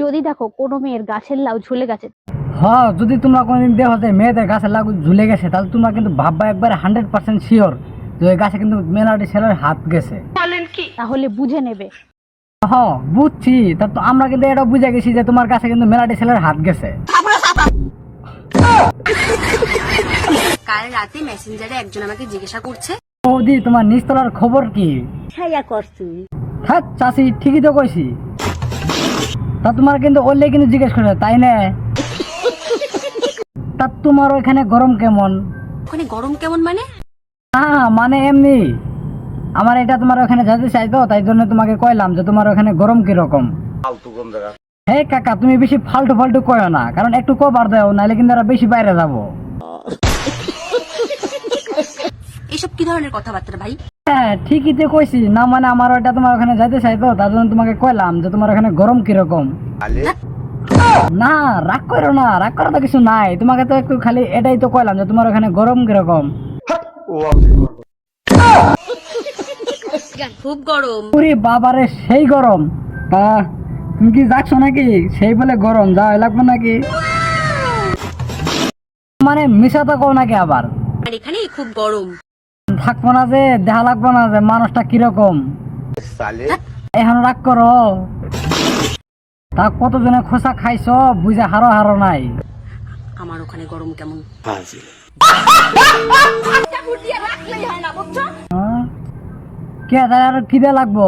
যদি দেখো কোনো মেয়ের গাছের লাউ ঝুলে গেছে, হ্যাঁ, যদি তোমরা কোনোদিন দেখো যে মেয়েদের গাছে লাগু ঝুলে গেছে, তাহলে তোমরা কিন্তু ভাববা একবার 100% শিওর যে ওই গাছে কিন্তু মেলাডি ছেলের হাত গেছে। তাহলে বুঝে নেবে। হ্যাঁ, বুঝছি। তা তো আমরা কিন্তু এটা বুঝে গেছি যে তোমার কাছে কিন্তু মেলাডি ছেলের হাত গেছে। কাল রাতে মেসেঞ্জারে একজন আমাকে জিজ্ঞাসা করছে, বৌদি, তোমার নিচতলার খবর কি? হ্যাঁ চাষি, ঠিকই তো কইছি। তা তোমার কিন্তু ওলে কিন্তু জিজ্ঞেস করে, তাই না? তা তোমার ওইখানে গরম কেমন? ওখানে গরম কেমন মানে? হ্যাঁ, মানে এমনি আমার এটা তোমার ওখানে যেতে চাই তো, তাই জন্য তোমাকে কইলাম যে তোমার ওখানে গরম কিরকম। হে কাকা, তুমি বেশি ফালতু ফালতু কয়ো না, কারণ একটু কবার দাও, নাহলে কিন্তু এরা বেশি বাইরে যাবো। এসব কি ধরনের কথাবার্তা ভাই? হ্যাঁ ঠিকই তো কইছি না, মানে আমার ওইটা তোমার ওখানে যাইতে চাই তো, তার জন্য তোমাকে কইলাম যে তোমার ওখানে গরম কিরকম। না, রাগ করো না, রাগ করা তো কিছু নাই, তোমাকে তো একটু খালি এটাই তো কইলাম যে তোমার ওখানে গরম কিরকম। খুব গরম। পুরি বাবারে, সেই গরম। তা তুমি কি যাচ্ছ নাকি? সেই বলে গরম, যাওয়াই লাগবে নাকি? মানে মিশা তো কও নাকি আবার? আর এখানে খুব গরম। থাকবো না যে, দেখা লাগবো না যে মানুষটা কিরকম। এখন রাগ করো। তা কতজনে খোসা খাইছো, বুঝে হারো হারো নাই। আমার ওখানে গরম কেমন? হ্যাঁ? কে তাহলে আর কি দেয়া লাগবো?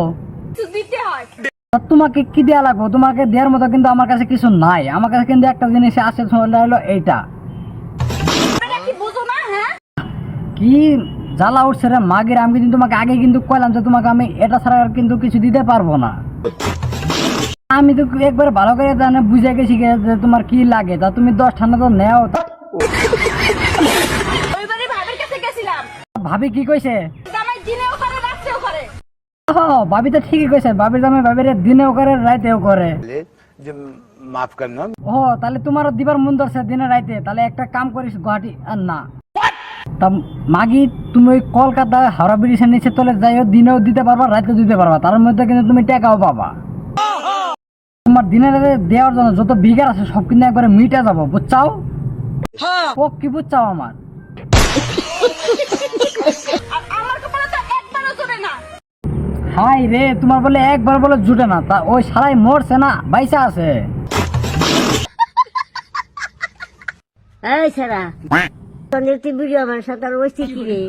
তা তোমাকে কি দেয়া লাগবো? তোমাকে দেওয়ার মতো কিন্তু আমার কাছে কিছু নাই। আমার কাছে কিন্তু একটা জিনিস আছে, হলো এইটা। কি জ্বালা উঠছে রে মাগির, আমি কিন্তু তোমাকে আগে কিন্তু কইলাম যে তোমাকে আমি এটা ছাড়া আর কিন্তু কিছু দিতে পারবো না। আমি তো একবার ভালো করে জানে বুঝে গেছি যে তোমার কি লাগে, তা তুমি 10 ঠান্ডা তো নেও। ভাবি কি কইছে? ভাবি তো ঠিকই কইছে, ভাবির দামে ভাবিরে দিনেও করে রাইতেও করে। মাফ করনা। ও তাহলে তোমারও দিবার মন ধরছে দিনে রাইতে, তাহলে একটা কাম করিস, গুয়াহাটি আর না তা মাগি, তুমি ওই কলকাতা হাওড়া ব্রিজের নিচে তলে যাইও, দিনেও দিতে পারবা, রাইতেও দিতে পারবা, তার মধ্যে কিন্তু তুমি টাকাও পাবা। তোমার দিনে রাতে দেওয়ার জন্য যত বিঘার আছে সব কিন্তু একবারে মিটে যাবো, বুঝছাও? ও কি বুঝছাও আমার? হাই রে, তোমার বলে একবার বলে জুটে না, তা ওই সারাই মরছে না, বাইসা আছে। এই সারা তোর তুই ভিডিও আমার সাথে আর বসছি কি রে?